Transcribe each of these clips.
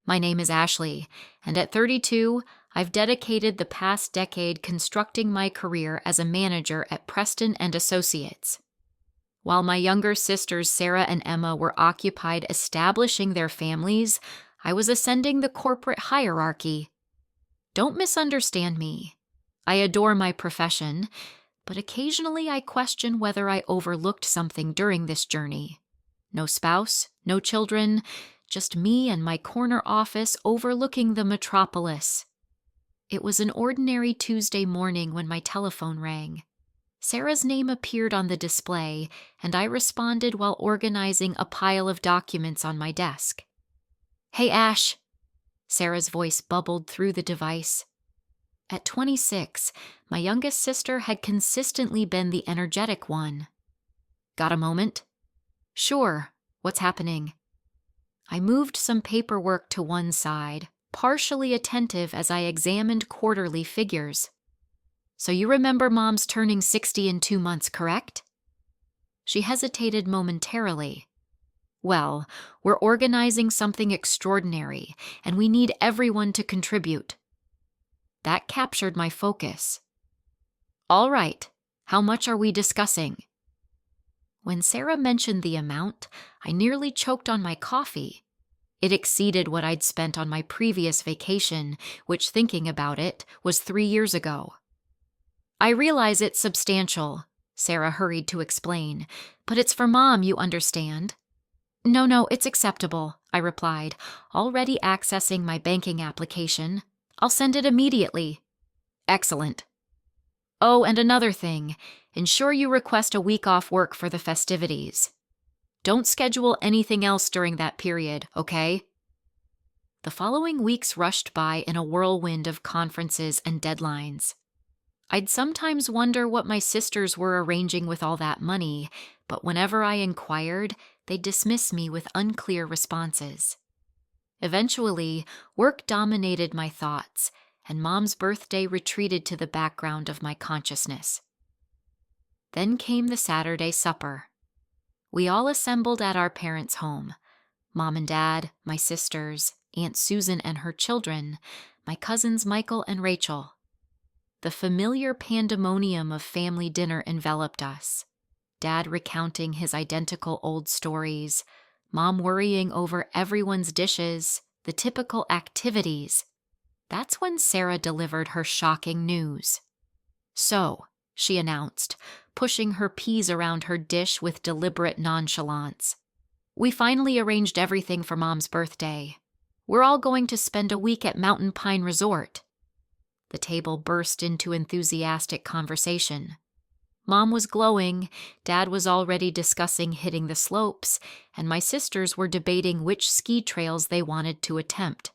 My name is Ashley, and at 32, I've dedicated the past decade constructing my career as a manager at Preston and Associates. While my younger sisters Sarah and Emma were occupied establishing their families, I was ascending the corporate hierarchy. Don't misunderstand me. I adore my profession, but occasionally I question whether I overlooked something during this journey. No spouse, no children, just me and my corner office overlooking the metropolis. It was an ordinary Tuesday morning when my telephone rang. Sarah's name appeared on the display, and I responded while organizing a pile of documents on my desk. "Hey, Ash." Sarah's voice bubbled through the device. At 26, my youngest sister had consistently been the energetic one. "Got a moment?" "Sure. What's happening?" I moved some paperwork to one side, partially attentive as I examined quarterly figures. "So you remember Mom's turning 60 in 2 months, correct?" She hesitated momentarily. "Well, we're organizing something extraordinary, and we need everyone to contribute." That captured my focus. "All right, how much are we discussing?" When Sarah mentioned the amount, I nearly choked on my coffee. It exceeded what I'd spent on my previous vacation, which, thinking about it, was 3 years ago. "I realize it's substantial," Sarah hurried to explain, "but it's for Mom, you understand." No, it's acceptable," I replied, already accessing my banking application. "I'll send it immediately." "Excellent." "Oh, and another thing, ensure you request a week off work for the festivities. Don't schedule anything else during that period, okay?" The following weeks rushed by in a whirlwind of conferences and deadlines. I'd sometimes wonder what my sisters were arranging with all that money, but whenever I inquired, they'd dismiss me with unclear responses. Eventually, work dominated my thoughts, and Mom's birthday retreated to the background of my consciousness. Then came the Saturday supper. We all assembled at our parents' home. Mom and Dad, my sisters, Aunt Susan and her children, my cousins Michael and Rachel. The familiar pandemonium of family dinner enveloped us. Dad recounting his identical old stories, Mom worrying over everyone's dishes, the typical activities. That's when Sarah delivered her shocking news. "So," she announced, pushing her peas around her dish with deliberate nonchalance, "we finally arranged everything for Mom's birthday. We're all going to spend a week at Mountain Pine Resort." The table burst into enthusiastic conversation. Mom was glowing, Dad was already discussing hitting the slopes, and my sisters were debating which ski trails they wanted to attempt.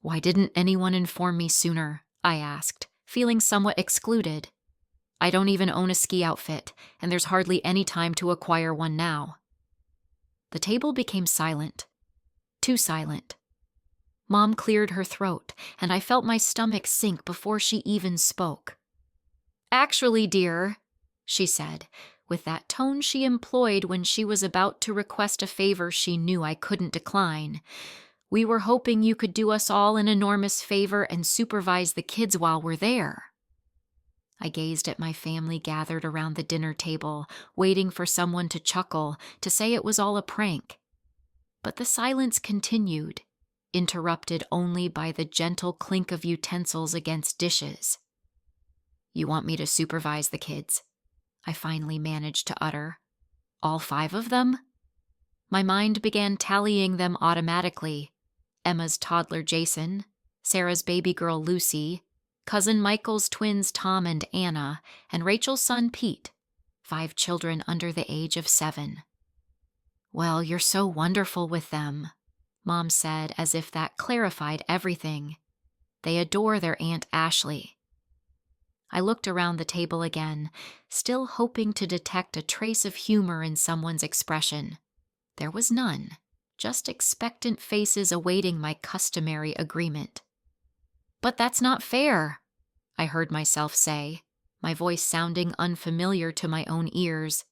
"Why didn't anyone inform me sooner?" I asked, feeling somewhat excluded. "I don't even own a ski outfit, and there's hardly any time to acquire one now." The table became silent. Too silent. Mom cleared her throat, and I felt my stomach sink before she even spoke. "Actually, dear," she said, with that tone she employed when she was about to request a favor she knew I couldn't decline, "we were hoping you could do us all an enormous favor and supervise the kids while we're there." I gazed at my family gathered around the dinner table, waiting for someone to chuckle, to say it was all a prank. But the silence continued, interrupted only by the gentle clink of utensils against dishes. "You want me to supervise the kids?" I finally managed to utter. "All 5 of them?" My mind began tallying them automatically. Emma's toddler Jason, Sarah's baby girl Lucy, cousin Michael's twins Tom and Anna, and Rachel's son Pete, 5 children under the age of 7. "Well, you're so wonderful with them," Mom said as if that clarified everything. "They adore their Aunt Ashley." I looked around the table again, still hoping to detect a trace of humor in someone's expression. There was none, just expectant faces awaiting my customary agreement. "But that's not fair," I heard myself say, my voice sounding unfamiliar to my own ears.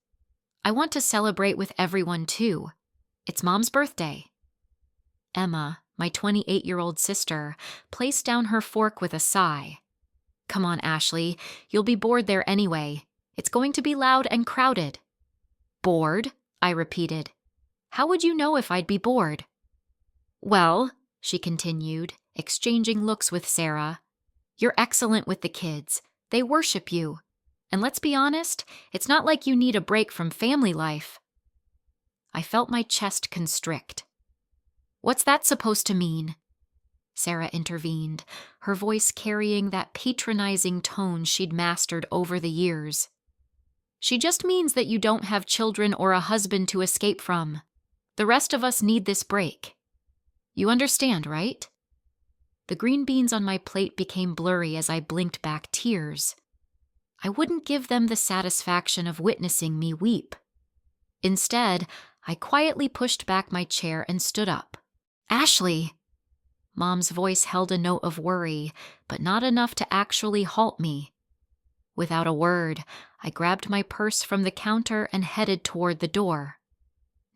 "I want to celebrate with everyone too. It's Mom's birthday." Emma, my 28-year-old sister, placed down her fork with a sigh. "Come on, Ashley. You'll be bored there anyway. It's going to be loud and crowded." "Bored?" I repeated. "How would you know if I'd be bored?" "Well," she continued, exchanging looks with Sarah, "you're excellent with the kids. They worship you. And let's be honest, it's not like you need a break from family life." I felt my chest constrict. "What's that supposed to mean?" Sarah intervened, her voice carrying that patronizing tone she'd mastered over the years. "She just means that you don't have children or a husband to escape from. The rest of us need this break. You understand, right?" The green beans on my plate became blurry as I blinked back tears. I wouldn't give them the satisfaction of witnessing me weep. Instead, I quietly pushed back my chair and stood up. "Ashley!" Mom's voice held a note of worry, but not enough to actually halt me. Without a word, I grabbed my purse from the counter and headed toward the door.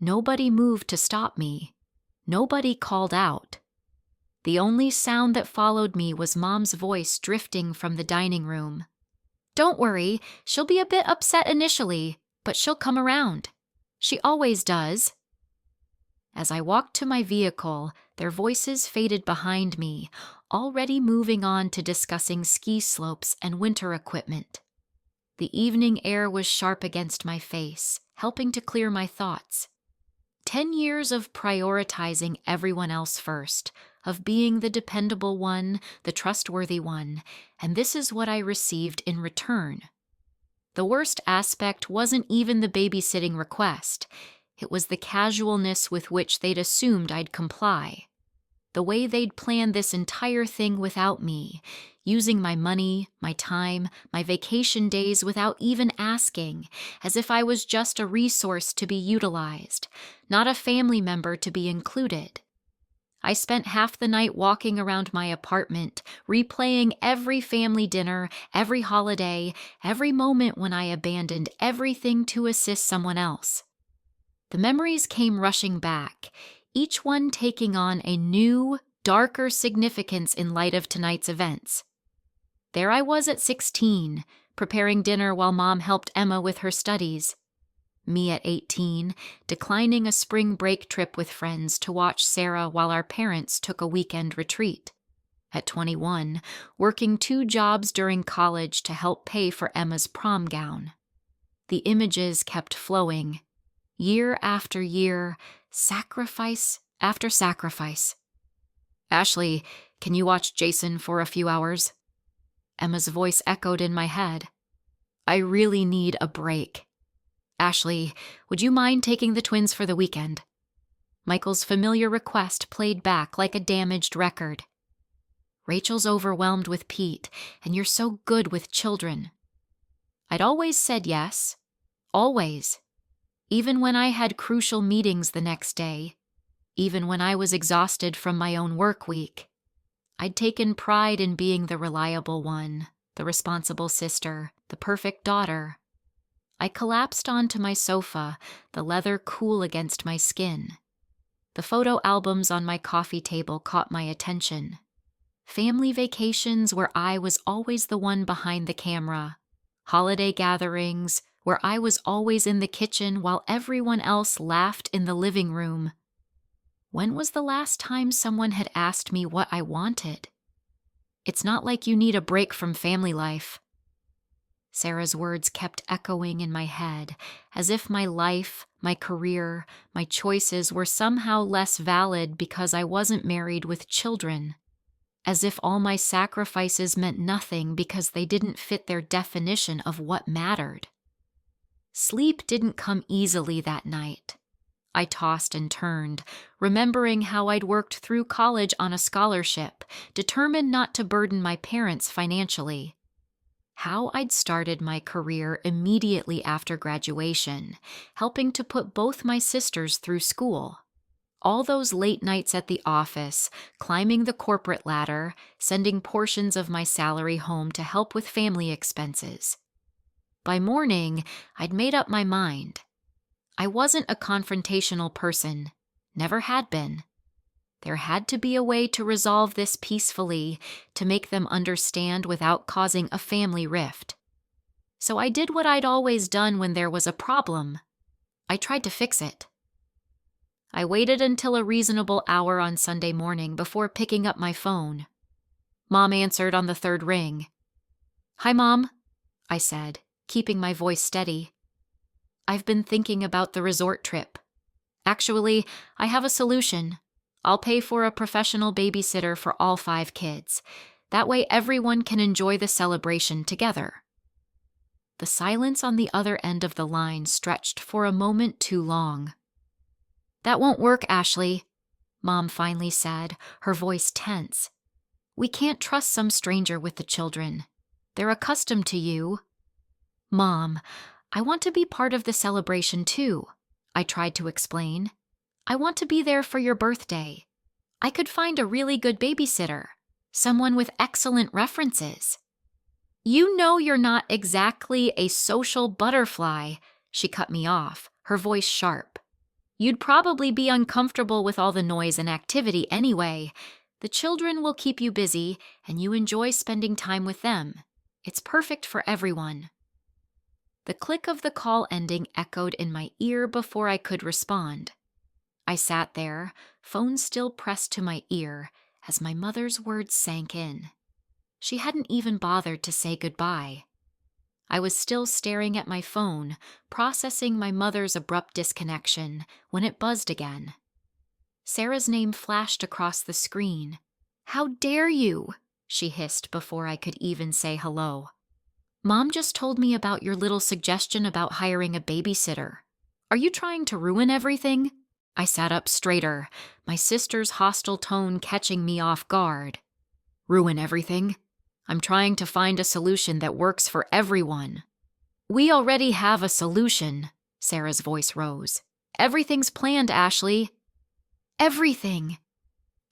Nobody moved to stop me. Nobody called out. The only sound that followed me was Mom's voice drifting from the dining room. "Don't worry, she'll be a bit upset initially, but she'll come around. She always does." As I walked to my vehicle, their voices faded behind me, already moving on to discussing ski slopes and winter equipment. The evening air was sharp against my face, helping to clear my thoughts. 10 years of prioritizing everyone else first, of being the dependable one, the trustworthy one, and this is what I received in return. The worst aspect wasn't even the babysitting request. It was the casualness with which they'd assumed I'd comply. The way they'd planned this entire thing without me, using my money, my time, my vacation days without even asking, as if I was just a resource to be utilized, not a family member to be included. I spent half the night walking around my apartment, replaying every family dinner, every holiday, every moment when I abandoned everything to assist someone else. The memories came rushing back, each one taking on a new, darker significance in light of tonight's events. There I was at 16, preparing dinner while Mom helped Emma with her studies. Me at 18, declining a spring break trip with friends to watch Sarah while our parents took a weekend retreat. At 21, working 2 jobs during college to help pay for Emma's prom gown. The images kept flowing. Year after year, sacrifice after sacrifice. "Ashley, can you watch Jason for a few hours?" Emma's voice echoed in my head. "I really need a break." "Ashley, would you mind taking the twins for the weekend?" Michael's familiar request played back like a damaged record. "Rachel's overwhelmed with Pete, and you're so good with children." I'd always said yes. Always. Even when I had crucial meetings the next day. Even when I was exhausted from my own work week. I'd taken pride in being the reliable one, the responsible sister, the perfect daughter. I collapsed onto my sofa, the leather cool against my skin. The photo albums on my coffee table caught my attention. Family vacations where I was always the one behind the camera. Holiday gatherings where I was always in the kitchen while everyone else laughed in the living room. When was the last time someone had asked me what I wanted? "It's not like you need a break from family life." Sarah's words kept echoing in my head, as if my life, my career, my choices were somehow less valid because I wasn't married with children. As if all my sacrifices meant nothing because they didn't fit their definition of what mattered. Sleep didn't come easily that night. I tossed and turned, remembering how I'd worked through college on a scholarship, determined not to burden my parents financially. How I'd started my career immediately after graduation, helping to put both my sisters through school. All those late nights at the office, climbing the corporate ladder, sending portions of my salary home to help with family expenses. By morning, I'd made up my mind. I wasn't a confrontational person, never had been. There had to be a way to resolve this peacefully, to make them understand without causing a family rift. So I did what I'd always done when there was a problem. I tried to fix it. I waited until a reasonable hour on Sunday morning before picking up my phone. Mom answered on the third ring. "Hi, Mom," I said, keeping my voice steady. "I've been thinking about the resort trip. Actually, I have a solution. I'll pay for a professional babysitter for all 5 kids. That way everyone can enjoy the celebration together." The silence on the other end of the line stretched for a moment too long. "That won't work, Ashley," Mom finally said, her voice tense. "We can't trust some stranger with the children. They're accustomed to you." "Mom, I want to be part of the celebration too," I tried to explain. "I want to be there for your birthday. I could find a really good babysitter, someone with excellent references." "You know you're not exactly a social butterfly," she cut me off, her voice sharp. "You'd probably be uncomfortable with all the noise and activity anyway. The children will keep you busy, and you enjoy spending time with them. It's perfect for everyone." The click of the call ending echoed in my ear before I could respond. I sat there, phone still pressed to my ear, as my mother's words sank in. She hadn't even bothered to say goodbye. I was still staring at my phone, processing my mother's abrupt disconnection, when it buzzed again. Sarah's name flashed across the screen. "How dare you?" she hissed before I could even say hello. "Mom just told me about your little suggestion about hiring a babysitter. Are you trying to ruin everything?" I sat up straighter, my sister's hostile tone catching me off guard. "Ruin everything? I'm trying to find a solution that works for everyone." "We already have a solution," Sarah's voice rose. "Everything's planned, Ashley." "Everything.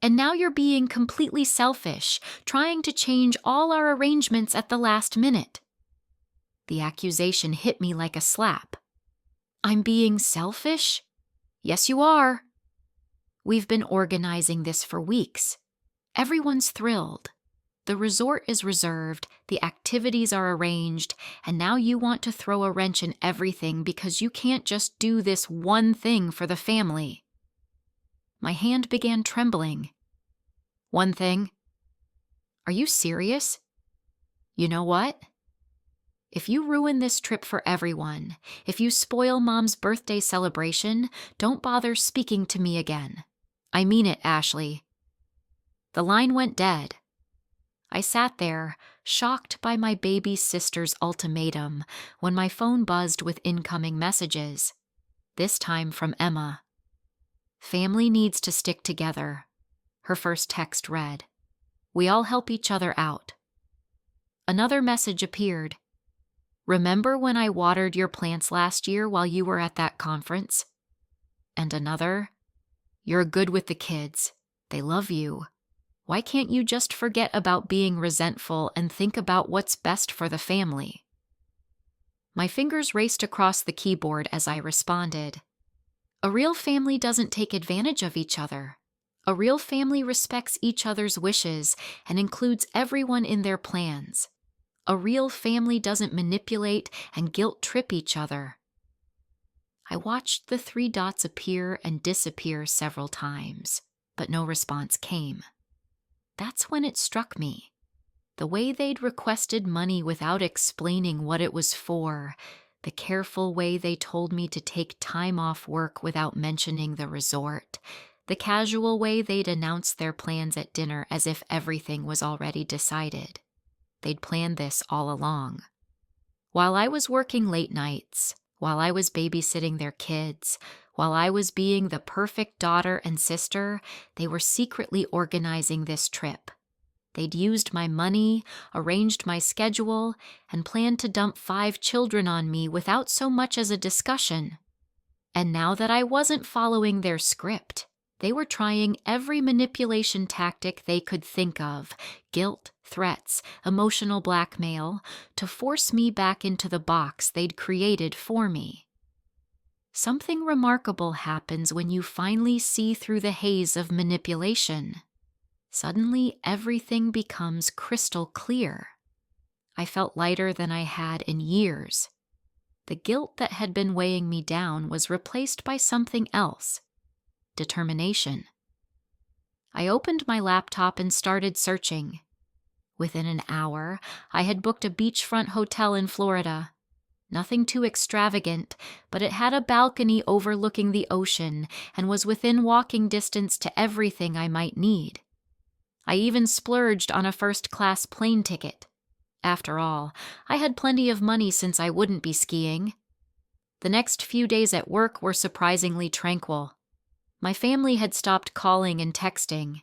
And now you're being completely selfish, trying to change all our arrangements at the last minute." The accusation hit me like a slap. "I'm being selfish?" "Yes, you are." "We've been organizing this for weeks. Everyone's thrilled. The resort is reserved, the activities are arranged, and now you want to throw a wrench in everything because you can't just do this one thing for the family." My hand began trembling. "One thing? Are you serious? You know what? If you ruin this trip for everyone, if you spoil Mom's birthday celebration, don't bother speaking to me again. I mean it, Ashley." The line went dead. I sat there, shocked by my baby sister's ultimatum, when my phone buzzed with incoming messages, this time from Emma. "Family needs to stick together," her first text read. "We all help each other out." Another message appeared. "Remember when I watered your plants last year while you were at that conference?" And another, "You're good with the kids. They love you. Why can't you just forget about being resentful and think about what's best for the family?" My fingers raced across the keyboard as I responded. A real family doesn't take advantage of each other. A real family respects each other's wishes and includes everyone in their plans. A real family doesn't manipulate and guilt-trip each other. I watched the 3 dots appear and disappear several times, but no response came. That's when it struck me. The way they'd requested money without explaining what it was for, the careful way they told me to take time off work without mentioning the resort, the casual way they'd announced their plans at dinner as if everything was already decided. They'd planned this all along. While I was working late nights, while I was babysitting their kids, while I was being the perfect daughter and sister, they were secretly organizing this trip. They'd used my money, arranged my schedule, and planned to dump 5 children on me without so much as a discussion. And now that I wasn't following their script, they were trying every manipulation tactic they could think of, guilt, threats, emotional blackmail, to force me back into the box they'd created for me. Something remarkable happens when you finally see through the haze of manipulation. Suddenly, everything becomes crystal clear. I felt lighter than I had in years. The guilt that had been weighing me down was replaced by something else: determination. I opened my laptop and started searching. Within an hour, I had booked a beachfront hotel in Florida. Nothing too extravagant, but it had a balcony overlooking the ocean and was within walking distance to everything I might need. I even splurged on a first-class plane ticket. After all, I had plenty of money since I wouldn't be skiing. The next few days at work were surprisingly tranquil. My family had stopped calling and texting.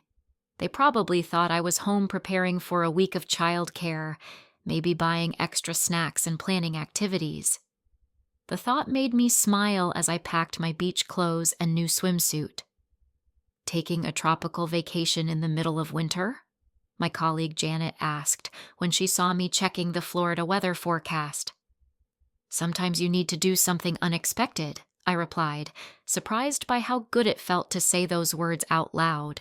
They probably thought I was home preparing for a week of childcare, maybe buying extra snacks and planning activities. The thought made me smile as I packed my beach clothes and new swimsuit. Taking a tropical vacation in the middle of winter? My colleague Janet asked when she saw me checking the Florida weather forecast. Sometimes you need to do something unexpected, I replied, surprised by how good it felt to say those words out loud.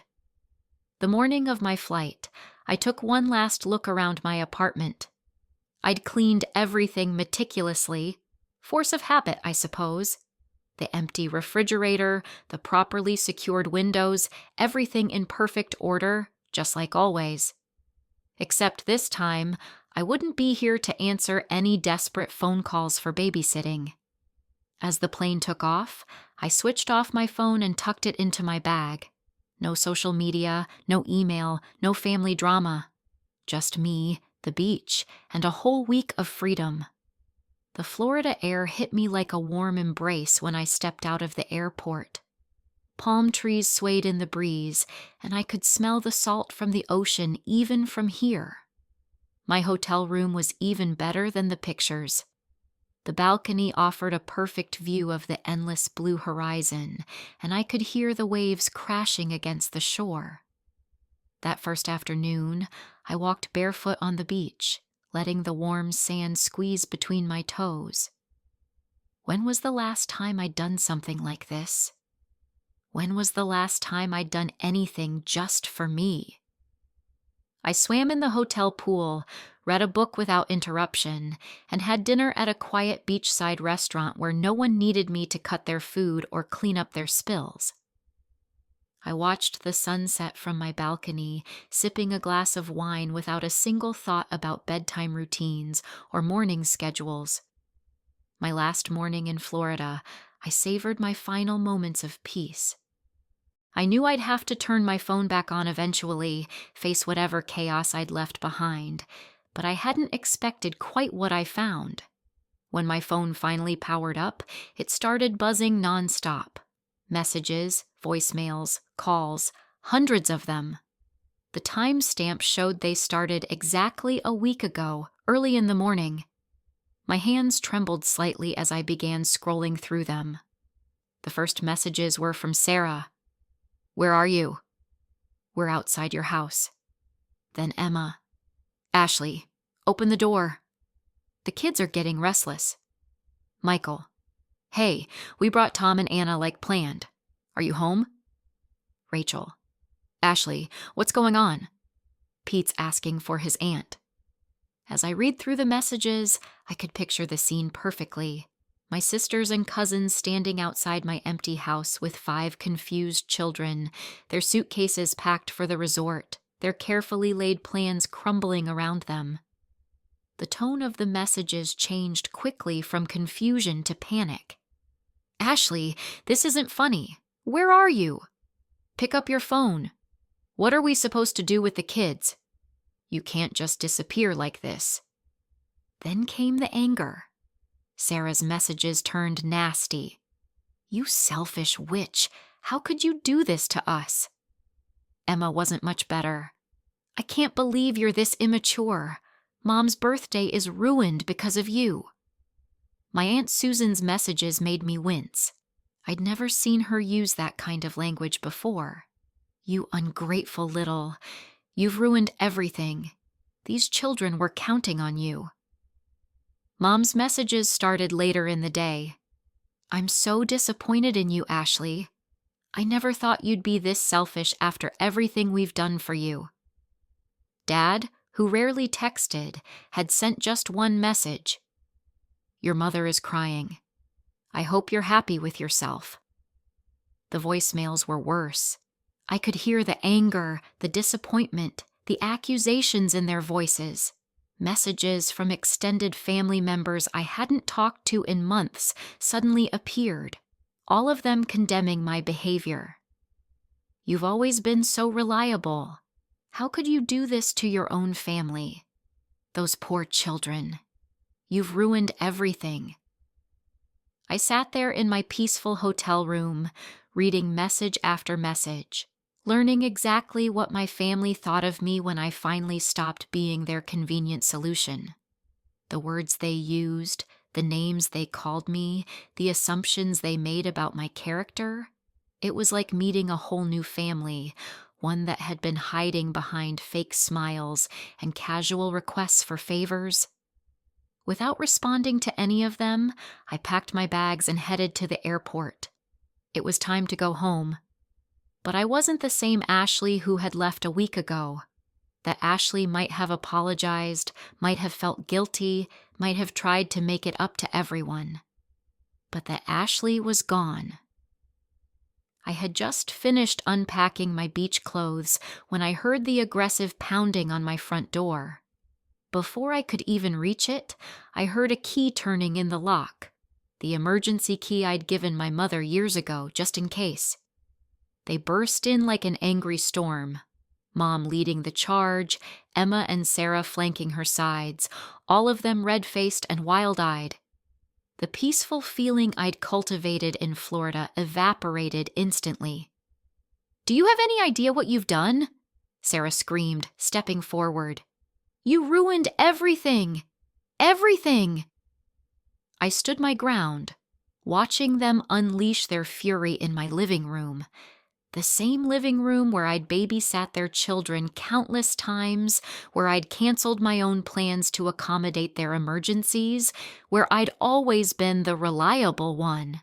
The morning of my flight, I took one last look around my apartment. I'd cleaned everything meticulously, force of habit, I suppose. The empty refrigerator, the properly secured windows, everything in perfect order, just like always. Except this time, I wouldn't be here to answer any desperate phone calls for babysitting. As the plane took off, I switched off my phone and tucked it into my bag. No social media, no email, no family drama. Just me, the beach, and a whole week of freedom. The Florida air hit me like a warm embrace when I stepped out of the airport. Palm trees swayed in the breeze, and I could smell the salt from the ocean even from here. My hotel room was even better than the pictures. The balcony offered a perfect view of the endless blue horizon, and I could hear the waves crashing against the shore. That first afternoon, I walked barefoot on the beach, letting the warm sand squeeze between my toes. When was the last time I'd done something like this? When was the last time I'd done anything just for me? I swam in the hotel pool, read a book without interruption, and had dinner at a quiet beachside restaurant where no one needed me to cut their food or clean up their spills. I watched the sunset from my balcony, sipping a glass of wine without a single thought about bedtime routines or morning schedules. My last morning in Florida, I savored my final moments of peace. I knew I'd have to turn my phone back on eventually, face whatever chaos I'd left behind, but I hadn't expected quite what I found. When my phone finally powered up, it started buzzing nonstop. Messages, voicemails, calls, hundreds of them. The timestamp showed they started exactly a week ago, early in the morning. My hands trembled slightly as I began scrolling through them. The first messages were from Sarah. "Where are you?" "We're outside your house." Then Emma. "Ashley, open the door. The kids are getting restless." Michael. "Hey, we brought Tom and Anna like planned. Are you home?" Rachel. "Ashley, what's going on?" Pete's asking for his aunt. As I read through the messages, I could picture the scene perfectly. My sisters and cousins standing outside my empty house with 5 confused children, their suitcases packed for the resort, their carefully laid plans crumbling around them. The tone of the messages changed quickly from confusion to panic. "Ashley, this isn't funny. Where are you? Pick up your phone. What are we supposed to do with the kids? You can't just disappear like this." Then came the anger. Sarah's messages turned nasty. "You selfish witch, how could you do this to us?" Emma wasn't much better. "I can't believe you're this immature. Mom's birthday is ruined because of you." My Aunt Susan's messages made me wince. I'd never seen her use that kind of language before. "You ungrateful little. You've ruined everything. These children were counting on you." Mom's messages started later in the day. I'm so disappointed in you, Ashley. I never thought you'd be this selfish after everything we've done for you. Dad, who rarely texted, had sent just one message. Your mother is crying. I hope you're happy with yourself. The voicemails were worse. I could hear the anger, the disappointment, the accusations in their voices. Messages from extended family members I hadn't talked to in months suddenly appeared, all of them condemning my behavior. You've always been so reliable. How could you do this to your own family? Those poor children. You've ruined everything. I sat there in my peaceful hotel room, reading message after message, learning exactly what my family thought of me when I finally stopped being their convenient solution. The words they used, the names they called me, the assumptions they made about my character. It was like meeting a whole new family, one that had been hiding behind fake smiles and casual requests for favors. Without responding to any of them, I packed my bags and headed to the airport. It was time to go home. But I wasn't the same Ashley who had left a week ago. That Ashley might have apologized, might have felt guilty, might have tried to make it up to everyone. But that Ashley was gone. I had just finished unpacking my beach clothes when I heard the aggressive pounding on my front door. Before I could even reach it, I heard a key turning in the lock, the emergency key I'd given my mother years ago, just in case. They burst in like an angry storm, Mom leading the charge, Emma and Sarah flanking her sides, all of them red-faced and wild-eyed. The peaceful feeling I'd cultivated in Florida evaporated instantly. "Do you have any idea what you've done?" Sarah screamed, stepping forward. "You ruined everything! Everything!" I stood my ground, watching them unleash their fury in my living room. The same living room where I'd babysat their children countless times, where I'd canceled my own plans to accommodate their emergencies, where I'd always been the reliable one.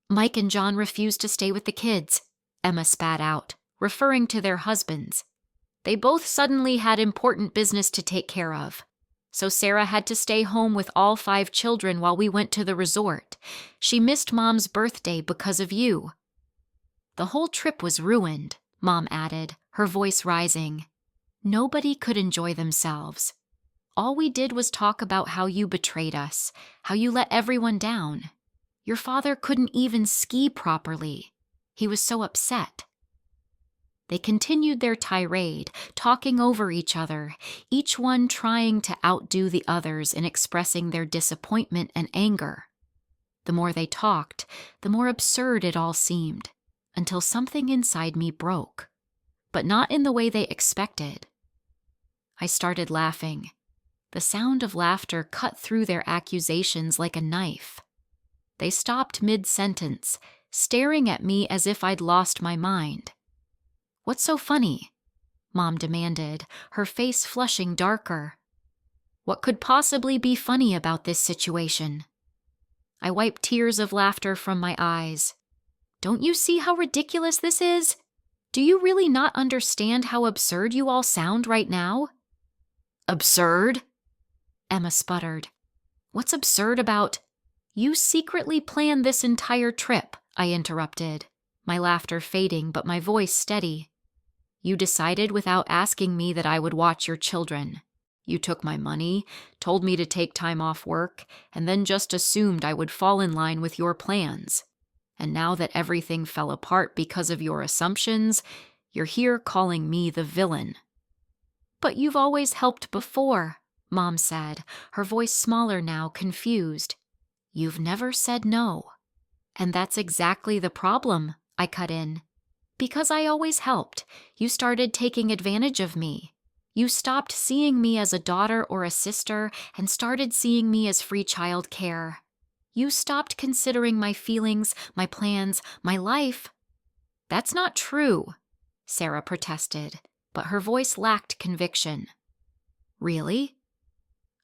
"Mike and John refused to stay with the kids," Emma spat out, referring to their husbands. "They both suddenly had important business to take care of. So Sarah had to stay home with all 5 children while we went to the resort. She missed Mom's birthday because of you." "The whole trip was ruined," Mom added, her voice rising. "Nobody could enjoy themselves. All we did was talk about how you betrayed us, how you let everyone down. Your father couldn't even ski properly. He was so upset." They continued their tirade, talking over each other, each one trying to outdo the others in expressing their disappointment and anger. The more they talked, the more absurd it all seemed, until something inside me broke, but not in the way they expected. I started laughing. The sound of laughter cut through their accusations like a knife. They stopped mid-sentence, staring at me as if I'd lost my mind. "What's so funny?" Mom demanded, her face flushing darker. "What could possibly be funny about this situation?" I wiped tears of laughter from my eyes. "Don't you see how ridiculous this is? Do you really not understand how absurd you all sound right now?" "Absurd?" Emma sputtered. "What's absurd about—" "You secretly planned this entire trip," I interrupted, my laughter fading but my voice steady. "You decided without asking me that I would watch your children. You took my money, told me to take time off work, and then just assumed I would fall in line with your plans. And now that everything fell apart because of your assumptions, you're here calling me the villain." "But you've always helped before," Mom said, her voice smaller now, confused. "You've never said no." "And that's exactly the problem," I cut in. "Because I always helped, you started taking advantage of me. You stopped seeing me as a daughter or a sister and started seeing me as free child care. You stopped considering my feelings, my plans, my life." "That's not true," Sarah protested, but her voice lacked conviction. "Really?"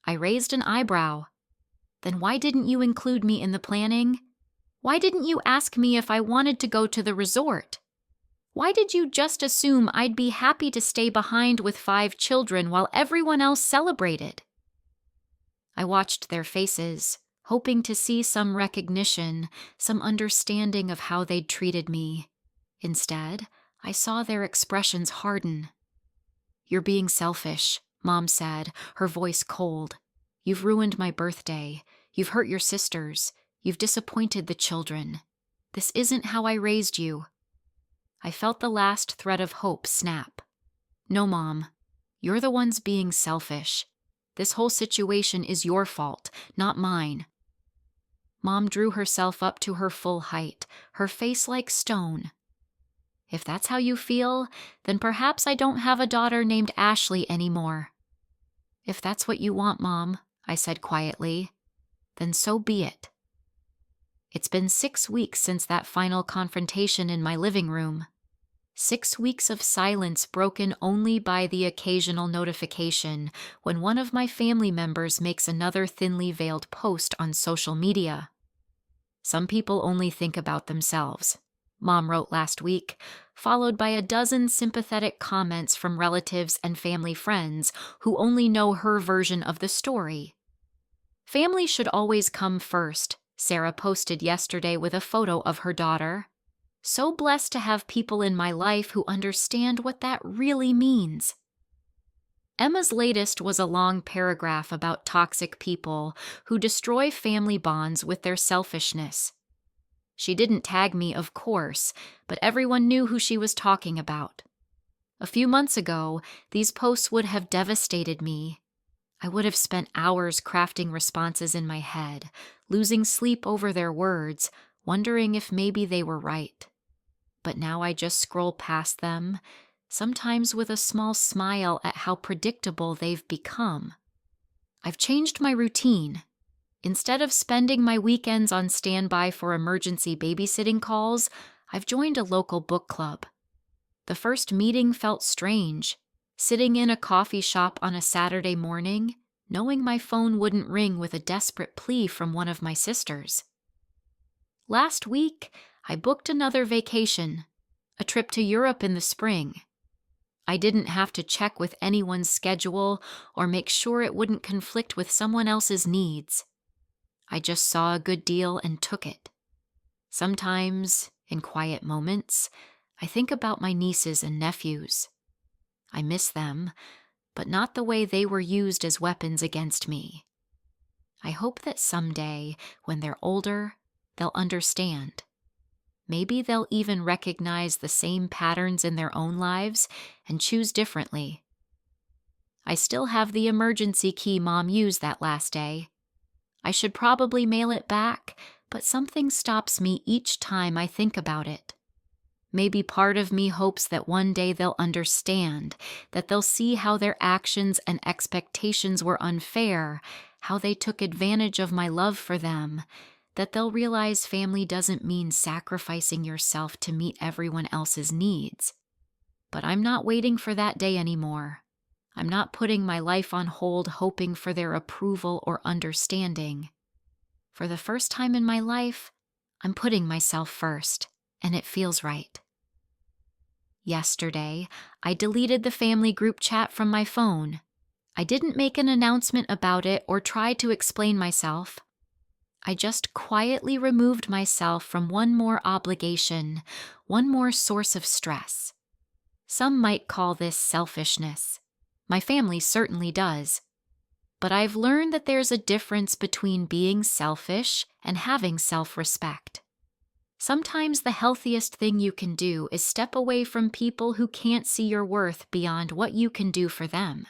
I raised an eyebrow. "Then why didn't you include me in the planning?" Why didn't you ask me if I wanted to go to the resort? Why did you just assume I'd be happy to stay behind with 5 children while everyone else celebrated? I watched their faces, hoping to see some recognition, some understanding of how they'd treated me. Instead, I saw their expressions harden. "You're being selfish," Mom said, her voice cold. "You've ruined my birthday. You've hurt your sisters. You've disappointed the children. This isn't how I raised you." I felt the last thread of hope snap. "No, Mom. You're the ones being selfish. This whole situation is your fault, not mine." Mom drew herself up to her full height, her face like stone. "If that's how you feel, then perhaps I don't have a daughter named Ashley anymore." "If that's what you want, Mom," I said quietly, "then so be it." It's been 6 weeks since that final confrontation in my living room. 6 weeks of silence broken only by the occasional notification when one of my family members makes another thinly veiled post on social media. "Some people only think about themselves," Mom wrote last week, followed by a dozen sympathetic comments from relatives and family friends who only know her version of the story. "Family should always come first," Sarah posted yesterday with a photo of her daughter. "So blessed to have people in my life who understand what that really means." Emma's latest was a long paragraph about toxic people who destroy family bonds with their selfishness. She didn't tag me, of course, but everyone knew who she was talking about. A few months ago, these posts would have devastated me. I would have spent hours crafting responses in my head, losing sleep over their words, wondering if maybe they were right. But now I just scroll past them, sometimes with a small smile at how predictable they've become. I've changed my routine. Instead of spending my weekends on standby for emergency babysitting calls, I've joined a local book club. The first meeting felt strange. Sitting in a coffee shop on a Saturday morning, knowing my phone wouldn't ring with a desperate plea from one of my sisters. Last week, I booked another vacation, a trip to Europe in the spring. I didn't have to check with anyone's schedule or make sure it wouldn't conflict with someone else's needs. I just saw a good deal and took it. Sometimes, in quiet moments, I think about my nieces and nephews. I miss them, but not the way they were used as weapons against me. I hope that someday, when they're older, they'll understand. Maybe they'll even recognize the same patterns in their own lives and choose differently. I still have the emergency key Mom used that last day. I should probably mail it back, but something stops me each time I think about it. Maybe part of me hopes that one day they'll understand, that they'll see how their actions and expectations were unfair, how they took advantage of my love for them, that they'll realize family doesn't mean sacrificing yourself to meet everyone else's needs. But I'm not waiting for that day anymore. I'm not putting my life on hold hoping for their approval or understanding. For the first time in my life, I'm putting myself first, and it feels right. Yesterday, I deleted the family group chat from my phone. I didn't make an announcement about it or try to explain myself. I just quietly removed myself from one more obligation, one more source of stress. Some might call this selfishness. My family certainly does. But I've learned that there's a difference between being selfish and having self-respect. Sometimes the healthiest thing you can do is step away from people who can't see your worth beyond what you can do for them.